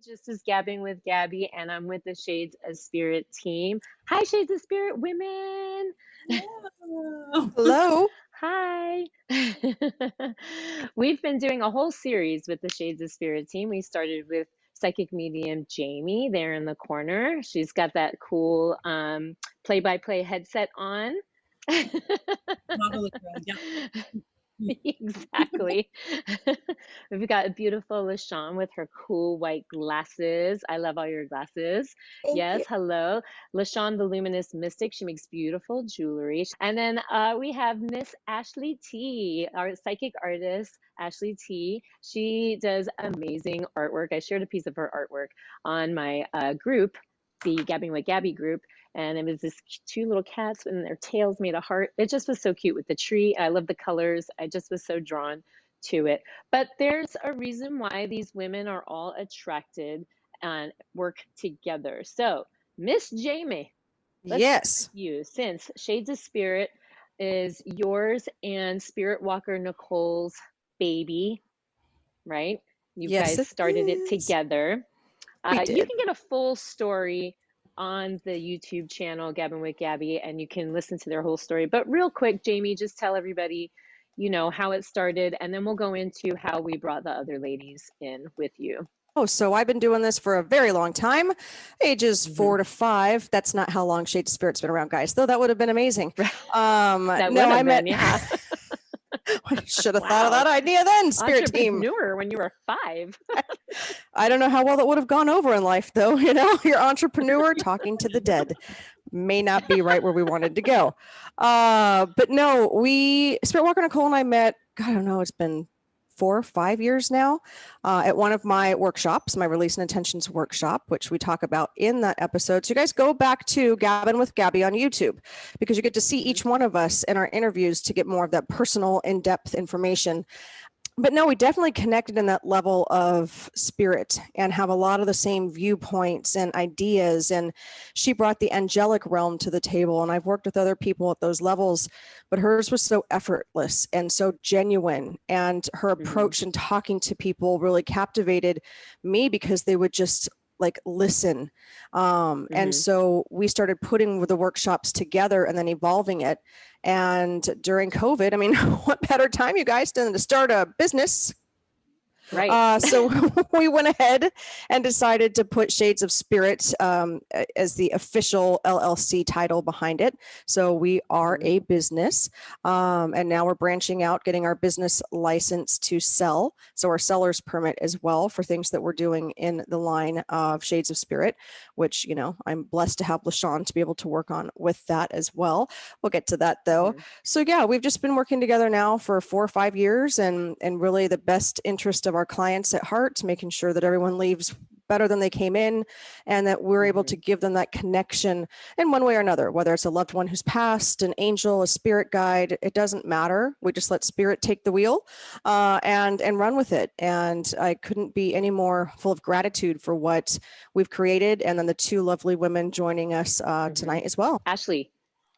Just as Gabbing with Gabby, and I'm with the Shades of Spirit team. Hi, Shades of Spirit women. Hello. Hello. Hi. We've been doing a whole series with the Shades of Spirit team. We started with psychic medium Jamie there in the corner. She's got that cool play-by-play headset on. Totally good. Yep. Exactly. We've got a beautiful LaShawn with her cool white glasses. I love all your glasses. Thank Yes, you. hello. LaShawn, the luminous mystic. She makes beautiful jewelry. And then we have Miss Ashley T, our psychic artist, Ashley T. She does amazing artwork. I shared a piece of her artwork on my group, the Gabbing with Gabby group, and it was this two little cats and their tails made a heart. It just was so cute with the tree. I love the colors. I just was so drawn to it. But there's a reason why these women are all attracted and work together. So, Miss Jaime, let's start Yes. with you, since Shades of Spirit is yours and Spirit Walker Nicole's baby, right? You Yes, guys it started it is. together. We You did. can get a full story on the YouTube channel, Gabbing with Gabby, and you can listen to their whole story. But real quick, Jamie, just tell everybody, how it started, and then we'll go into how we brought the other ladies in with you. Oh, so I've been doing this for a very long time, ages Mhm. 4 to 5. That's not how long Shade Spirit's been around, guys, though that would have been amazing. That No, would I have met, been, yeah. I should have thought of Wow. that idea then, Spirit team. Entrepreneur when you were 5. I don't know how well that would have gone over in life, though. Your entrepreneur talking to the dead may not be right where we wanted to go. But no, Spirit Walker Nicole and I met, God, I don't know, it's been 4 or 5 years now, at one of my workshops, my Release and Intentions workshop, which we talk about in that episode. So you guys go back to Gabbing with Gabby on YouTube, because you get to see each one of us in our interviews to get more of that personal, in-depth information. But no, we definitely connected in that level of spirit and have a lot of the same viewpoints and ideas. And she brought the angelic realm to the table. And I've worked with other people at those levels, but hers was so effortless and so genuine. And her approach in talking to people really captivated me, because they would just listen. And so we started putting the workshops together and then evolving it. And during COVID, I mean, what better time, you guys, than to start a business? Right. So we went ahead and decided to put Shades of Spirit as the official LLC title behind it. So we are a business, and now we're branching out, getting our business license to sell. So our seller's permit as well for things that we're doing in the line of Shades of Spirit, which, I'm blessed to have LaShawn to be able to work on with that as well. We'll get to that though. So yeah, we've just been working together now for 4 or 5 years, and really the best interest of our clients at heart, making sure that everyone leaves better than they came in, and that we're able to give them that connection in one way or another, whether it's a loved one who's passed, an angel, a spirit guide, it doesn't matter. We just let spirit take the wheel and run with it. And I couldn't be any more full of gratitude for what we've created, and then the 2 lovely women joining us tonight as well. Ashley,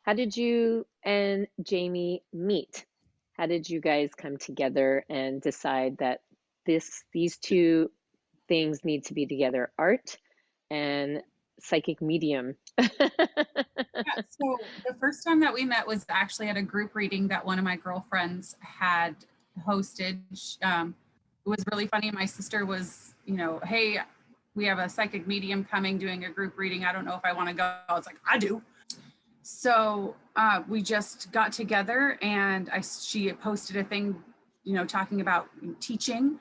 how did you and Jamie meet? How did you guys come together and decide that these 2 things need to be together, art and psychic medium? Yeah, so the first time that we met was actually at a group reading that one of my girlfriends had hosted. It was really funny. My sister was, hey, we have a psychic medium coming doing a group reading. I don't know if I want to go. I was like, I do. So we just got together, and she posted a thing, talking about teaching,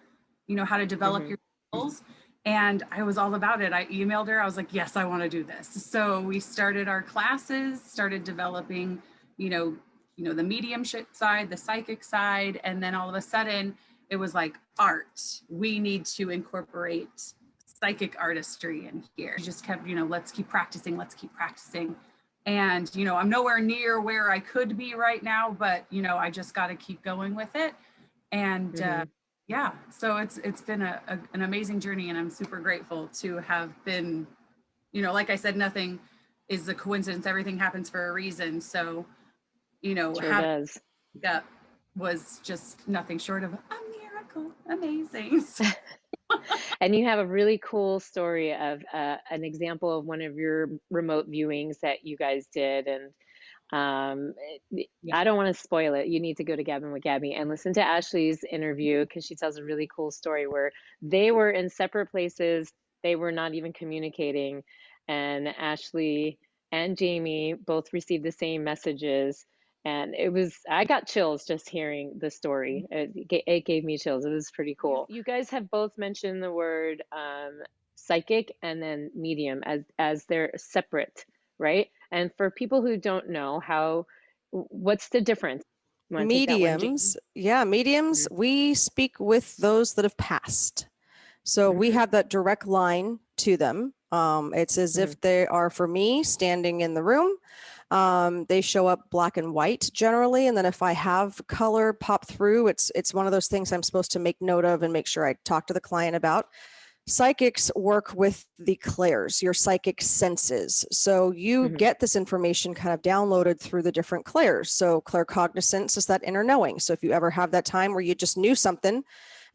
how to develop your skills. And I was all about it. I emailed her. I was like, yes, I want to do this. So we started our classes, started developing, the mediumship side, the psychic side. And then all of a sudden it was like, art. We need to incorporate psychic artistry in here. She just kept, let's keep practicing. Let's keep practicing. And, I'm nowhere near where I could be right now, but, I just got to keep going with it. And yeah, so it's been an amazing journey, and I'm super grateful to have been, like I said, nothing is a coincidence. Everything happens for a reason. So, that was just nothing short of a miracle. Amazing. And you have a really cool story of an example of one of your remote viewings that you guys did. And Yeah. I don't want to spoil it. You need to go to Gabbing with Gabby and listen to Ashley's interview because she tells a really cool story where they were in separate places. They were not even communicating. And Ashley and Jamie both received the same messages. And I got chills just hearing the story. It gave me chills. It was pretty cool. You guys have both mentioned the word psychic and then medium as they're separate, right? And for people who don't know, what's the difference? You want to take that one, Jamie? Mediums, yeah, mediums, we speak with those that have passed. So we Mhm. have that direct line to them. It's as if they are, for me, standing in the room. They show up black and white generally, and then if I have color pop through, it's one of those things I'm supposed to make note of and make sure I talk to the client about. Psychics work with the clairs, your psychic senses. So you get this information kind of downloaded through the different clairs. So claircognizance is that inner knowing. So if you ever have that time where you just knew something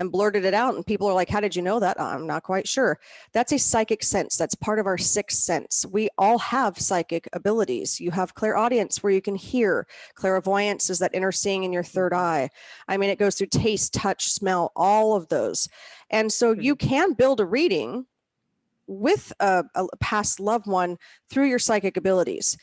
and blurted it out and people are like, how did you know that? I'm not quite sure. That's a psychic sense. That's part of our sixth sense. We all have psychic abilities. You have clairaudience where you can hear. Clairvoyance is that inner seeing in your third eye. I mean, it goes through taste, touch, smell, all of those. And so you can build a reading with a past loved one through your psychic abilities.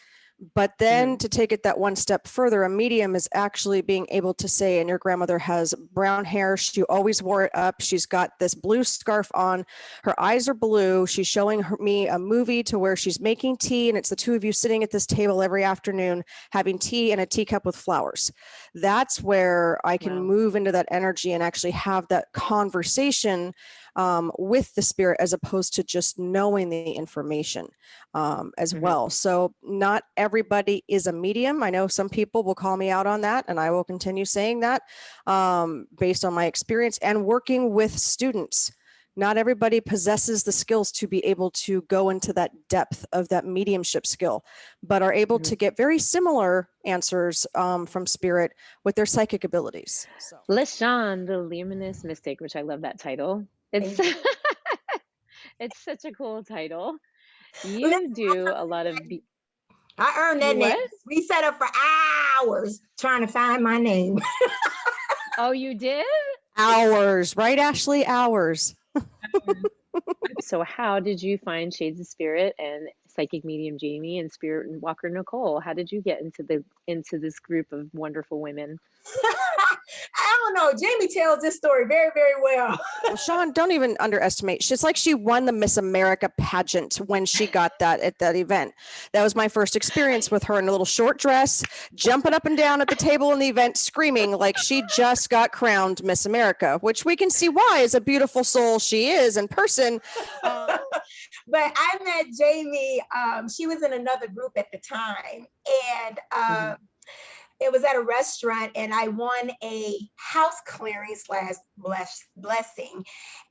But then to take it that one step further, a medium is actually being able to say, and your grandmother has brown hair. She always wore it up. She's got this blue scarf on. Her eyes are blue. She's showing me a movie to where she's making tea. And it's the two of you sitting at this table every afternoon, having tea in a teacup with flowers. That's where I can move into that energy and actually have that conversation with the spirit, as opposed to just knowing the information as well. So not everybody is a medium. I know some people will call me out on that, and I will continue saying that based on my experience and working with students. Not everybody possesses the skills to be able to go into that depth of that mediumship skill, but are able to get very similar answers from spirit with their psychic abilities. So. LaShawn, the Luminous Mystic, which I love that title. It's it's such a cool title. You do a lot of I earned that name. We sat up for hours trying to find my name. Oh, you did? Hours, right, Ashley? Hours. So how did you find Shades of Spirit and Psychic Medium Jaime and Spirit and Walker Nicole? How did you get into this group of wonderful women? I don't know. Jamie tells this story very, very well. Well, Shawn, don't even underestimate. She's like she won the Miss America pageant when she got that at that event. That was my first experience with her in a little short dress, jumping up and down at the table in the event, screaming like she just got crowned Miss America, which we can see why, as a beautiful soul she is in person. But I met Jamie. She was in another group at the time, and it was at a restaurant, and I won a house clearing / blessing.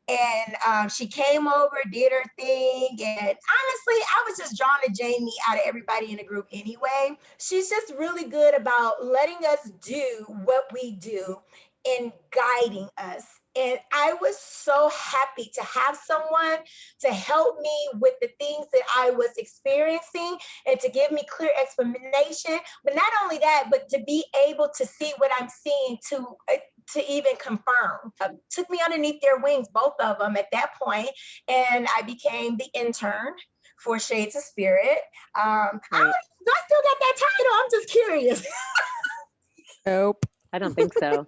And she came over, did her thing. And honestly, I was just drawn to Jamie out of everybody in the group anyway. She's just really good about letting us do what we do and guiding us. And I was so happy to have someone to help me with the things that I was experiencing and to give me clear explanation. But not only that, but to be able to see what I'm seeing to even confirm. Took me underneath their wings, both of them at that point, and I became the intern for Shades of Spirit. Do I still got that title? I'm just curious. Nope. I don't think so.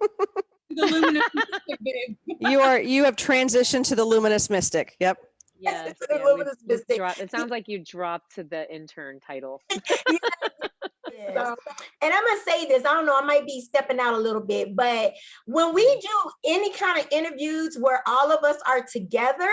The Luminous Mystic. You have transitioned to the Luminous Mystic. Yep. Yes. The Luminous Mystic. It sounds like you dropped to the intern title. So, and I'm gonna say this, I don't know, I might be stepping out a little bit, but when we do any kind of interviews where all of us are together,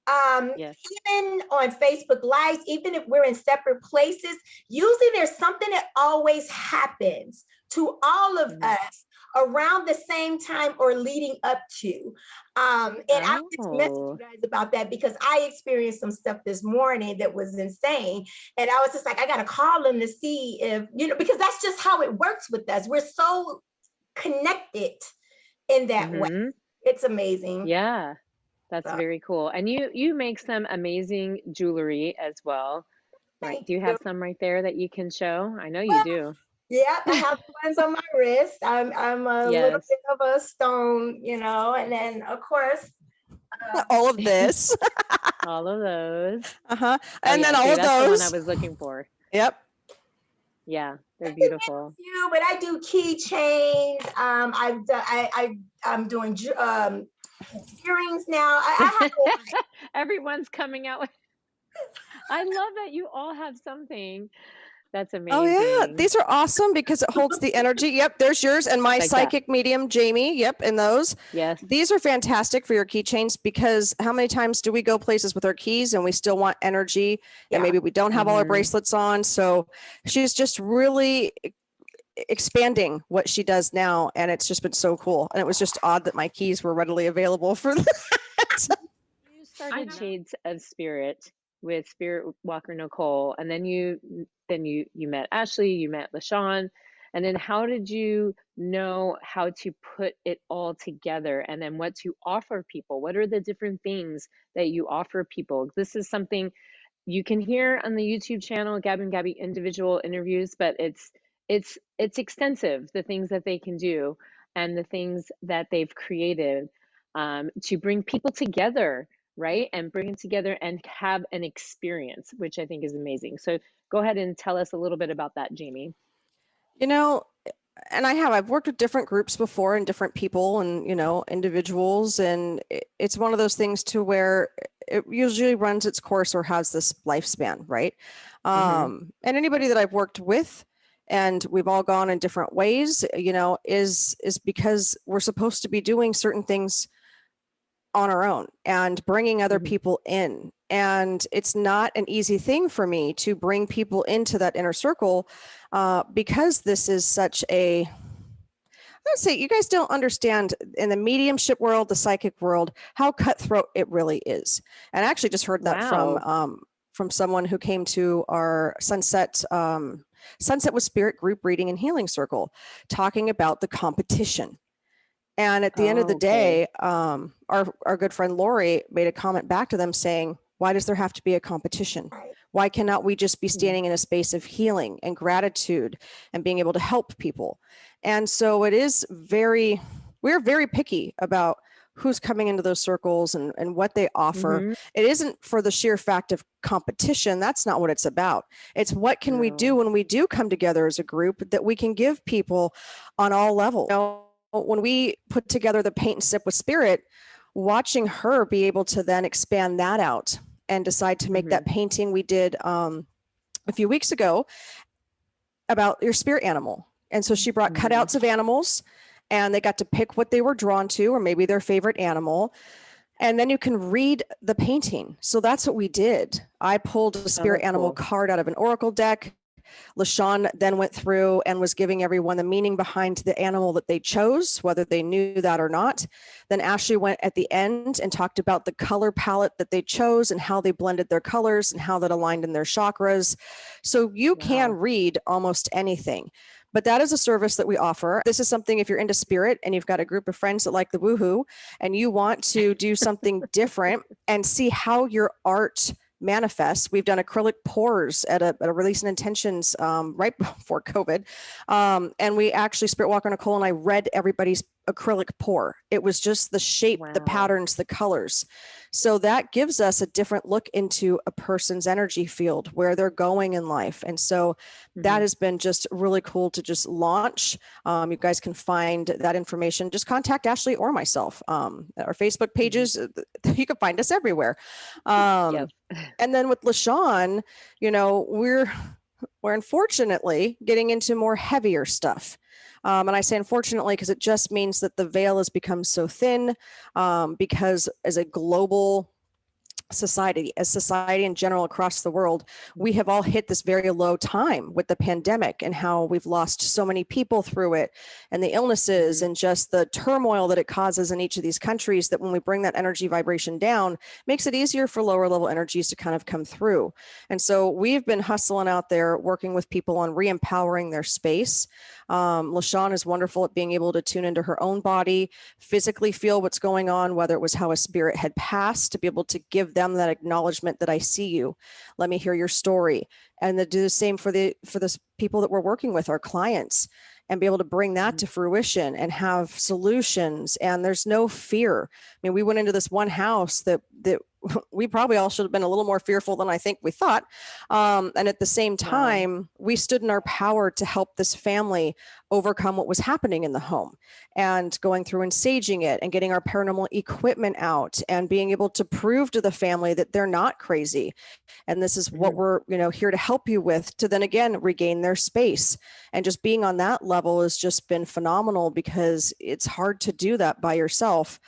even on Facebook Lives, even if we're in separate places, usually there's something that always happens to all of us around the same time or leading up to. And I just message you guys about that because I experienced some stuff this morning that was insane. And I was just like, I got to call them to see if, because that's just how it works with us. We're so connected in that way. It's amazing. Yeah. That's So, very cool. And you make some amazing jewelry as well, right? thank Do you you. have some right there that you can show? I know you Well, do. yeah, I have ones on my wrist. I'm a little Yes. bit of a stone, you know, and then of course, All of this. All of those. Uh-huh. Oh And then yeah, all see, of that's the one I those. was looking for. Yep. Yeah, they're I can name beautiful. a few, but I do keychains. I'm doing earrings now. I have a lot. Everyone's coming out with, I love that you all have something. That's Oh yeah, amazing. these are awesome because it holds the energy. Yep, there's yours and my Like that. psychic medium Jamie. Yep, and those. Yes. These are fantastic for your keychains because how many times do we go places with our keys and we still want energy and Yeah. maybe we don't have all our Mhm. bracelets on. So she's just really expanding what she does now, and it's just been so cool. And it was just odd that my keys were readily available for that. You started know. Shades of Spirit with Spirit Walker Nicole, and then you met Ashley, you met LaShawn, and then how did you know how to put it all together and then what to offer people? What are the different things that you offer people? This is something you can hear on the YouTube channel, Gabby and Gabby individual interviews, but it's extensive, the things that they can do and the things that they've created to bring people together, right? And bring it together and have an experience, which I think is amazing. So go ahead and tell us a little bit about that, Jamie. You know, and I've worked with different groups before and different people and, you know, individuals. And it's one of those things to where it usually runs its course or has this lifespan, right? And anybody that I've worked with and we've all gone in different ways, you know, is because we're supposed to be doing certain things on our own and bringing other people in. And it's not an easy thing for me to bring people into that inner circle because this is such a, let's say, you guys don't understand in the mediumship world, the psychic world, how cutthroat it really is. And I actually just heard that from someone who came to our Sunset with Spirit group reading and healing circle, talking about the competition. And at the end of the day, our good friend Lori made a comment back to them saying, why does there have to be a competition? Why cannot we just be standing in a space of healing and gratitude and being able to help people? And so it is we're very picky about who's coming into those circles and what they offer. It isn't for the sheer fact of competition. That's not what it's about. It's what can we do when we do come together as a group that we can give people on all levels. You know, when we put together the Paint and Sip with Spirit, watching her be able to then expand that out and decide to make that painting we did a few weeks ago about your spirit animal. And so she brought cutouts of animals and they got to pick what they were drawn to or maybe their favorite animal. And then you can read the painting. So that's what we did. I pulled a spirit animal card out of an oracle deck. LaShawn then went through and was giving everyone the meaning behind the animal that they chose, whether they knew that or not. Then Ashley went at the end and talked about the color palette that they chose and how they blended their colors and how that aligned in their chakras. So you can read almost anything. But that is a service that we offer. This is something if you're into spirit and you've got a group of friends that like the woohoo and you want to do something different and see how your art manifests. We've done acrylic pours at a release and intentions right before COVID. And we actually, Spirit Walker Nicole and I read everybody's acrylic pour. It was just the shape, the patterns, the colors. So that gives us a different look into a person's energy field, where they're going in life. And so that has been just really cool to just launch. You guys can find that information. Just contact Ashley or myself. Our Facebook pages, you can find us everywhere. And then with LaShawn, you know, we're unfortunately getting into more heavier stuff. And I say unfortunately because it just means that the veil has become so thin because as a global society, as society in general across the world, we have all hit this very low time with the pandemic and how we've lost so many people through it, and the illnesses and just the turmoil that it causes in each of these countries, that when we bring that energy vibration down, makes it easier for lower level energies to kind of come through. And so we've been hustling out there working with people on re-empowering their space. LaShawn is wonderful at being able to tune into her own body, physically feel what's going on, whether it was how a spirit had passed, to be able to give them that acknowledgement that I see you. Let me hear your story. And to do the same for the people that we're working with, our clients, and be able to bring that to fruition and have solutions. And there's no fear. I mean, we went into this one house that we probably all should have been a little more fearful than I think we thought. And at the same time, we stood in our power to help this family overcome what was happening in the home, and going through and saging it and getting our paranormal equipment out and being able to prove to the family that they're not crazy. And this is what we're, here to help you with, to then again regain their space. And just being on that level has just been phenomenal, because it's hard to do that by yourself,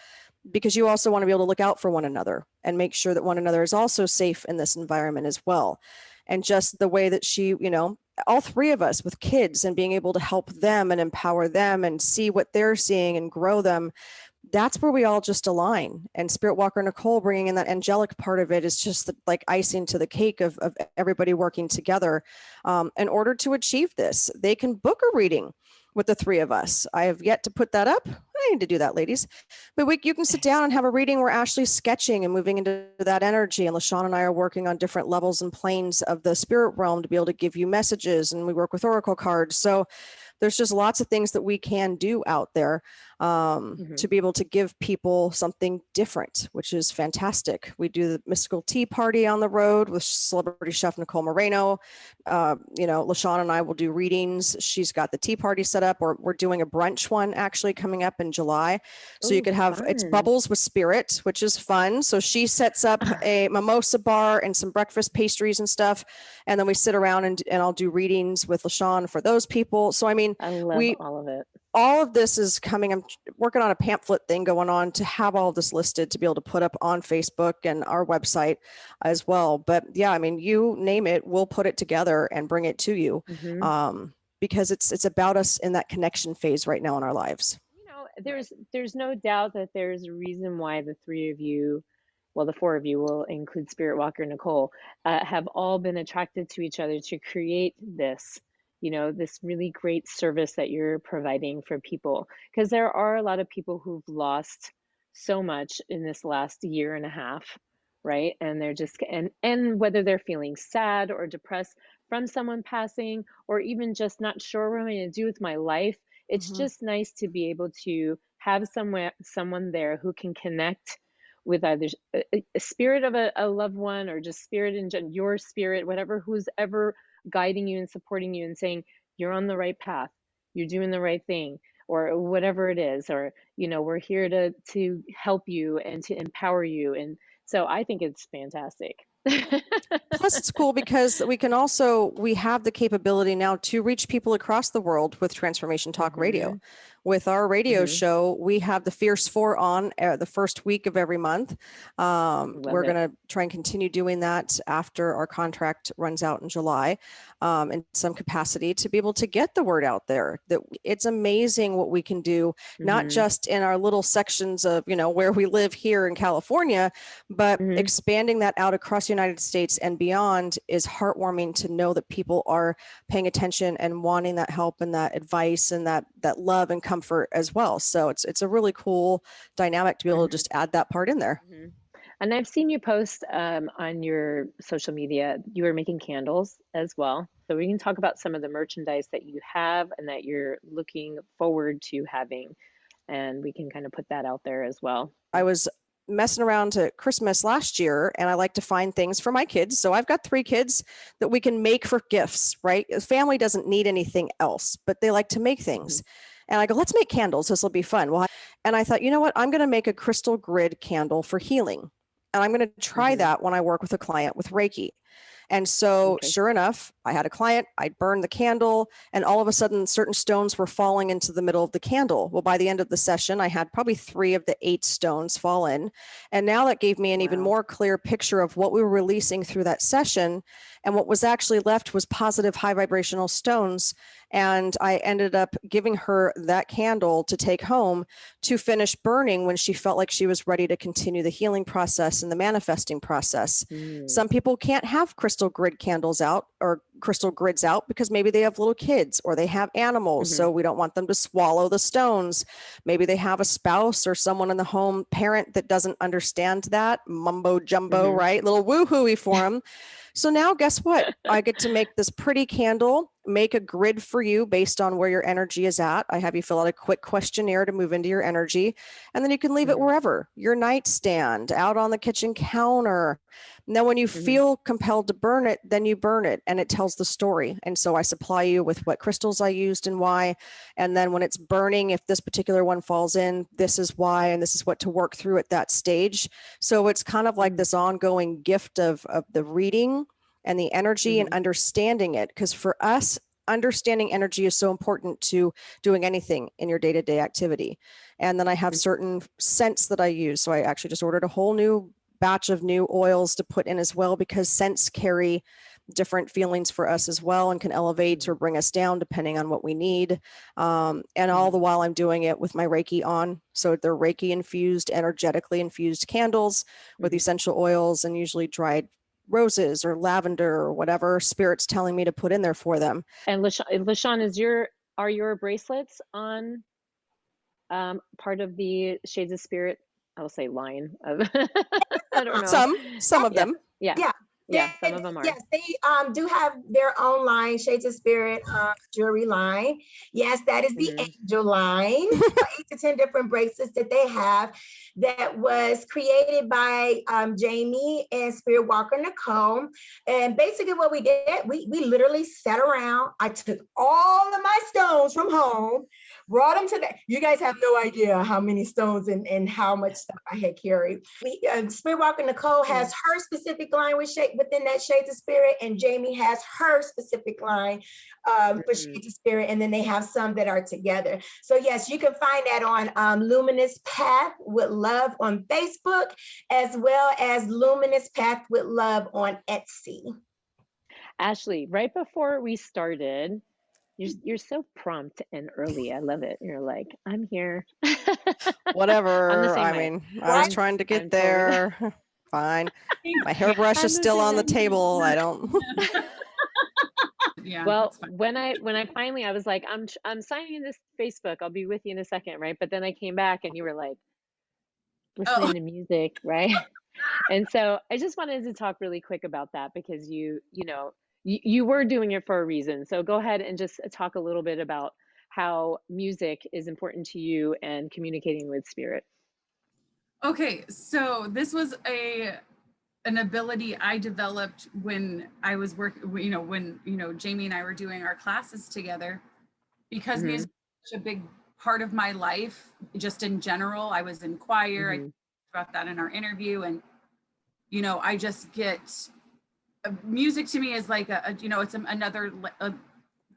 because you also want to be able to look out for one another and make sure that one another is also safe in this environment as well. And just the way that she, all three of us with kids, and being able to help them and empower them and see what they're seeing and grow them, that's where we all just align. And Spirit Walker Nicole bringing in that angelic part of it is just like icing to the cake of everybody working together in order to achieve this. They can book a reading with the three of us. I have yet to put that up. I need to do that, ladies. But you can sit down and have a reading where Ashley's sketching and moving into that energy, and LaShawn and I are working on different levels and planes of the spirit realm to be able to give you messages, and we work with oracle cards. So there's just lots of things that we can do out there to be able to give people something different, which is fantastic. We do the mystical tea party on the road with celebrity chef Nicole Moreno. LaShawn and I will do readings. She's got the tea party set up, or we're doing a brunch one actually coming up in July. So you could have, it's bubbles with spirit, which is fun. So she sets up a mimosa bar and some breakfast pastries and stuff. And then we sit around and I'll do readings with LaShawn for those people. So, I mean, I love all of it. All of this is coming. I'm working on a pamphlet thing going on to have all of this listed to be able to put up on Facebook and our website as well. But yeah, I mean, you name it, we'll put it together and bring it to you because it's about us in that connection phase right now in our lives. There's no doubt that there's a reason why the three of you, well, the four of you, will include Spirit Walker Nicole, have all been attracted to each other to create this. This really great service that you're providing for people, because there are a lot of people who've lost so much in this last year and a half, right? And they're just, and whether they're feeling sad or depressed from someone passing, or even just not sure what I'm going to do with my life, it's just nice to be able to have someone there who can connect with either a spirit of a loved one, or just spirit in your spirit, whatever, who's ever guiding you and supporting you and saying you're on the right path, you're doing the right thing, or whatever it is, or we're here to help you and to empower you. And so I think it's fantastic. Plus it's cool because we have the capability now to reach people across the world with Transformation Talk Radio. With our radio show, we have the Fierce Four on the first week of every month. We're going to try and continue doing that after our contract runs out in July in some capacity, to be able to get the word out there. That it's amazing what we can do, not just in our little sections of, where we live here in California, but expanding that out across the United States and beyond is heartwarming to know that people are paying attention and wanting that help and that advice and that love and comfort as well. So it's a really cool dynamic to be able to just add that part in there. And I've seen you post on your social media, you are making candles as well. So we can talk about some of the merchandise that you have and that you're looking forward to having. And we can kind of put that out there as well. I was messing around to Christmas last year, and I like to find things for my kids. So I've got 3 kids that we can make for gifts, right? The family doesn't need anything else, but they like to make things. And I go, let's make candles. This will be fun. Well, and I thought, you know what? I'm going to make a crystal grid candle for healing. And I'm going to try that when I work with a client with Reiki. And so Okay. sure enough, I had a client, I'd burned the candle, and all of a sudden certain stones were falling into the middle of the candle. Well, by the end of the session, I had probably 3 of the 8 stones fall in. And now that gave me an even Wow. more clear picture of what we were releasing through that session. And what was actually left was positive high vibrational stones. And I ended up giving her that candle to take home to finish burning when she felt like she was ready to continue the healing process and the manifesting process. Some people can't have crystal grid candles out or crystal grids out because maybe they have little kids or they have animals. So we don't want them to swallow the stones. Maybe they have a spouse or someone in the home, parent that doesn't understand that mumbo jumbo, right? Little woo-hooey for them. So now guess what? I get to make this pretty candle, make a grid for you based on where your energy is at. I have you fill out a quick questionnaire to move into your energy, and then you can leave it wherever, your nightstand, out on the kitchen counter. Now, when you feel compelled to burn it, then you burn it and it tells the story. And so I supply you with what crystals I used and why. And then when it's burning, if this particular one falls in, this is why, and this is what to work through at that stage. So it's kind of like this ongoing gift of the reading and the energy and understanding it. Because for us, understanding energy is so important to doing anything in your day-to-day activity. And then I have certain scents that I use. So I actually just ordered a whole new batch of new oils to put in as well, because scents carry different feelings for us as well and can elevate or bring us down depending on what we need. And all the while I'm doing it with my Reiki on. So they're Reiki infused, energetically infused candles with essential oils and usually dried roses or lavender or whatever spirit's telling me to put in there for them. And LaShawn, are your bracelets on part of the Shades of Spirit? I'll say line of I don't know. Some of them. Yeah. Some of them are. Yes, they do have their own line, Shades of Spirit jewelry line. Yes, that is the angel line. 8 to 10 different bracelets that they have that was created by Jamie and Spirit Walker Nicole. And basically what we did, we literally sat around. I took all of my stones from home, brought them to that. You guys have no idea how many stones and how much stuff I had carried. Spirit Walker Nicole has her specific line within that Shades of Spirit, and Jamie has her specific line for Shades of Spirit, and then they have some that are together. So yes, you can find that on Luminous Path with Love on Facebook, as well as Luminous Path with Love on Etsy. Ashley, right before we started, you're so prompt and early. I love it. You're like, I'm here. Whatever. I'm the same I way. mean, I was trying to get there. Fine. My hairbrush is still on the table. I don't. Yeah. Well, when I finally, I was like, I'm signing this Facebook. I'll be with you in a second, right? But then I came back and you were like listening to music, right? And so I just wanted to talk really quick about that because you were doing it for a reason. So go ahead and just talk a little bit about how music is important to you and communicating with spirit. Okay, so this was an ability I developed when I was working, when Jamie and I were doing our classes together, because music is such a big part of my life, just in general. I was in choir, I talked about that in our interview, and I just get music to me is like it's another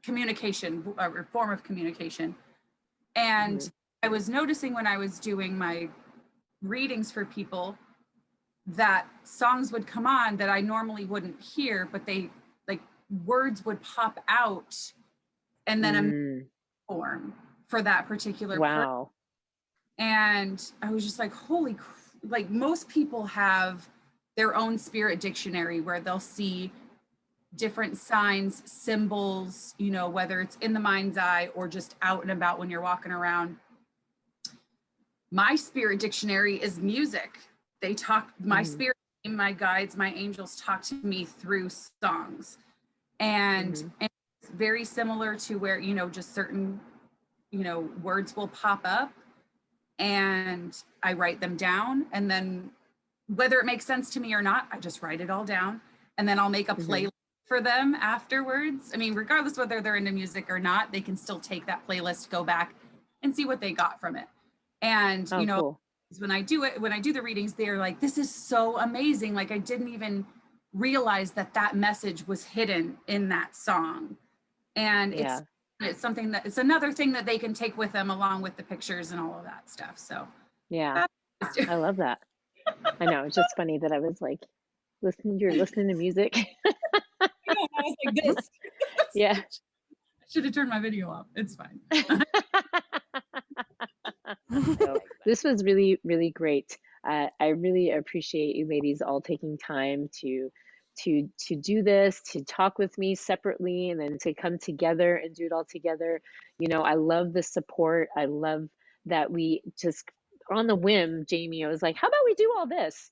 communication, a form of communication. And I was noticing when I was doing my readings for people that songs would come on that I normally wouldn't hear, but they like words would pop out and then a form for that particular wow. And I was just like, like most people have their own spirit dictionary where they'll see different signs, symbols, whether it's in the mind's eye or just out and about when you're walking around. My spirit dictionary is music. They talk, my spirit, my guides, my angels talk to me through songs. And it's very similar to where, just certain, words will pop up and I write them down. And then whether it makes sense to me or not, I just write it all down. And then I'll make a playlist for them afterwards. I mean, regardless whether they're into music or not, they can still take that playlist, go back and see what they got from it. And, cool. when I do the readings, they're like, this is so amazing. Like I didn't even realize that that message was hidden in that song. And it's something that, it's another thing that they can take with them along with the pictures and all of that stuff. So yeah, I love that. I know, it's just funny that I was like, you're listening to music. I was like this. Yeah. I should have turned my video off. It's fine. So, this was really, really great. I really appreciate you ladies all taking time to do this, to talk with me separately, and then to come together and do it all together. You know, I love the support. I love that we just on the whim, Jamie, I was like, how about we do all this?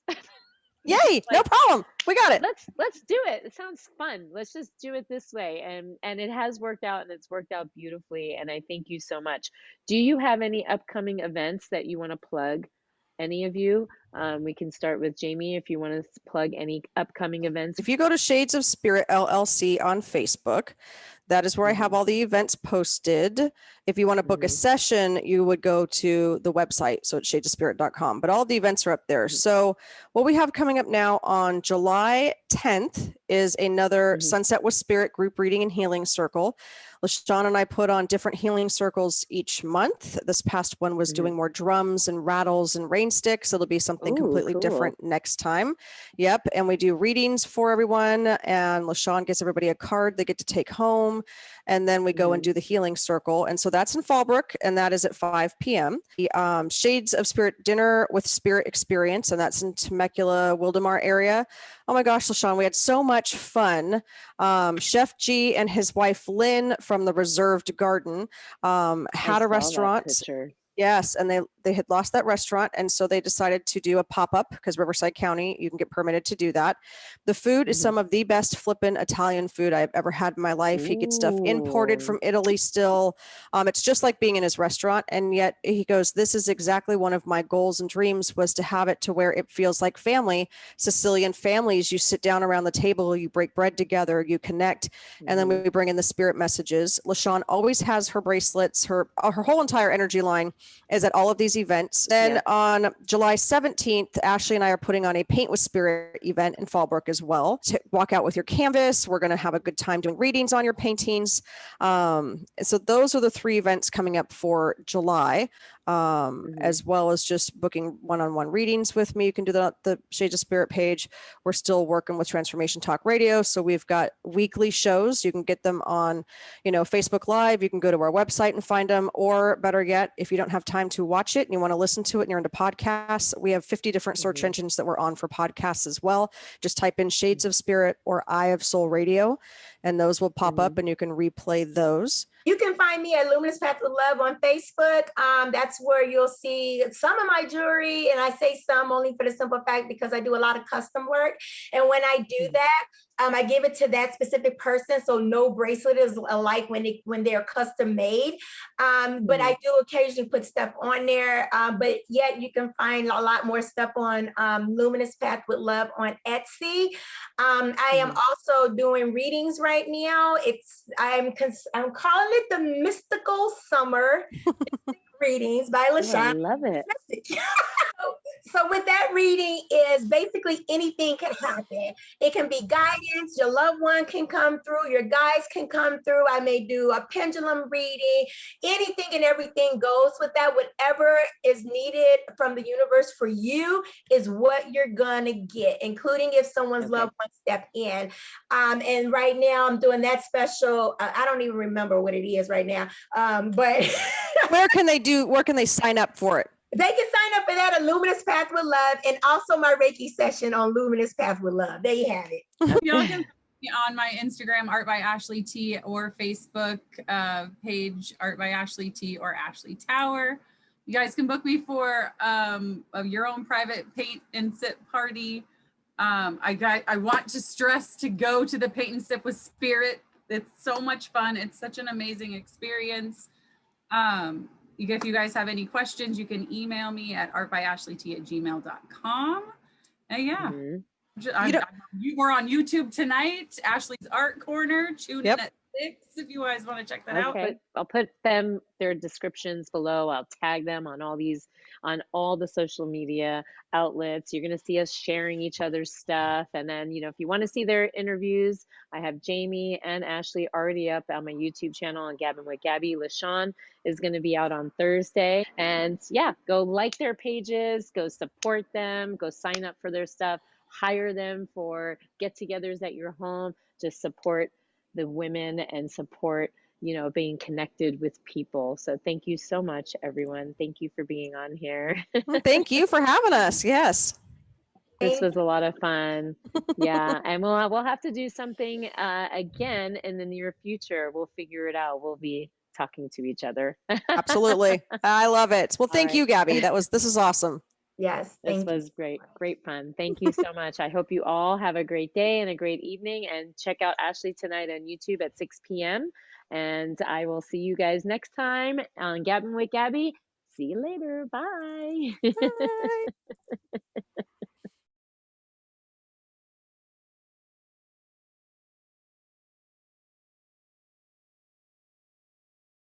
Yay, Like, no problem. We got it. Let's do it. It sounds fun. Let's just do it this way. And it has worked out, and it's worked out beautifully. And I thank you so much. Do you have any upcoming events that you want to plug? Any of you? We can start with Jamie if you want to plug any upcoming events. If you go to Shades of Spirit LLC on Facebook, that is where I have all the events posted. If you want to book a session, you would go to the website. So it's shadesofspirit.com, but all the events are up there. So what we have coming up now on July 10th is another Sunset with Spirit group reading and healing circle. Shawn and I put on different healing circles each month. This past one was doing more drums and rattles and rain sticks. It'll be something completely different next time. Yep. And we do readings for everyone. And LaShawn gets everybody a card they get to take home. And then we go and do the healing circle. And so that's in Fallbrook, and that is at 5 p.m. The Shades of Spirit Dinner with Spirit Experience, and that's in Temecula, Wildemar area. Oh my gosh, LaShawn, we had so much fun. Chef G and his wife Lynn from the Reserved Garden had a restaurant. Yes, and they had lost that restaurant, and so they decided to do a pop-up because Riverside County, you can get permitted to do that. The food is some of the best flippin' Italian food I've ever had in my life. He gets stuff imported from Italy still. It's just like being in his restaurant, and yet he goes, this is exactly one of my goals and dreams, was to have it to where it feels like family. Sicilian families, you sit down around the table, you break bread together, you connect, and then we bring in the spirit messages. LaShawn always has her bracelets, her whole entire energy line is at all of these events. Then on July 17th, Ashley and I are putting on a Paint with Spirit event in Fallbrook as well. To walk out with your canvas. We're going to have a good time doing readings on your paintings. So those are the 3 events coming up for July, as well as just booking one-on-one readings with me. You can do that on the Shades of Spirit page. We're still working with Transformation Talk Radio. So we've got weekly shows. You can get them on, Facebook Live. You can go to our website and find them, or better yet, if you don't have time to watch it and you want to listen to it and you're into podcasts, we have 50 different search engines that we're on for podcasts as well. Just type in Shades of Spirit or Eye of Soul Radio, and those will pop up and you can replay those. You can find me at Luminous Path with Love on Facebook. That's where you'll see some of my jewelry. And I say some only for the simple fact because I do a lot of custom work. And when I do that, I give it to that specific person. So no bracelet is alike when they're custom made. But I do occasionally put stuff on there. But yet you can find a lot more stuff on Luminous Path with Love on Etsy. I am also doing readings right now. I'm calling it the Mystical Summer readings by LaShawn. I love it. So with that reading is basically anything can happen. It can be guidance. Your loved one can come through. Your guides can come through. I may do a pendulum reading. Anything and everything goes with that. Whatever is needed from the universe for you is what you're going to get, including if someone's loved one step in. And right now I'm doing that special. I don't even remember what it is right now. But where can they sign up for it? They can sign up for that at Luminous Path with Love, and also my Reiki session on Luminous Path with Love. There you have it. Y'all can find me on my Instagram, Art by Ashley T, or Facebook page, Art by Ashley T or Ashley Tower. You guys can book me for your own private paint and sip party. I want to stress to go to the Paint and Sip with Spirit. It's so much fun. It's such an amazing experience. If you guys have any questions, you can email me at artbyashleyt@gmail.com. And we're on YouTube tonight, Ashley's Art Corner. Tune in at if you guys want to check that out. Okay, I'll put them their descriptions below. I'll tag them on all the social media outlets. You're gonna see us sharing each other's stuff, and then if you want to see their interviews, I have Jamie and Ashley already up on my YouTube channel on Gabbing with Gabby. LaShawn is gonna be out on Thursday, and yeah, go like their pages, go support them, go sign up for their stuff, hire them for get-togethers at your home. Just support the women and support being connected with people. So thank you so much, everyone. Thank you for being on here. Thank you for having us. Yes. This was a lot of fun. Yeah, and we'll have to do something again in the near future. We'll figure it out. We'll be talking to each other. Absolutely. I love it. Well, thank All right. you, Gabby. This is awesome. Yes. This was great fun. Thank you so much. I hope you all have a great day and a great evening, and check out Ashley tonight on YouTube at 6 p.m. And I will see you guys next time on Gabbing with Gabby. See you later. Bye. Bye.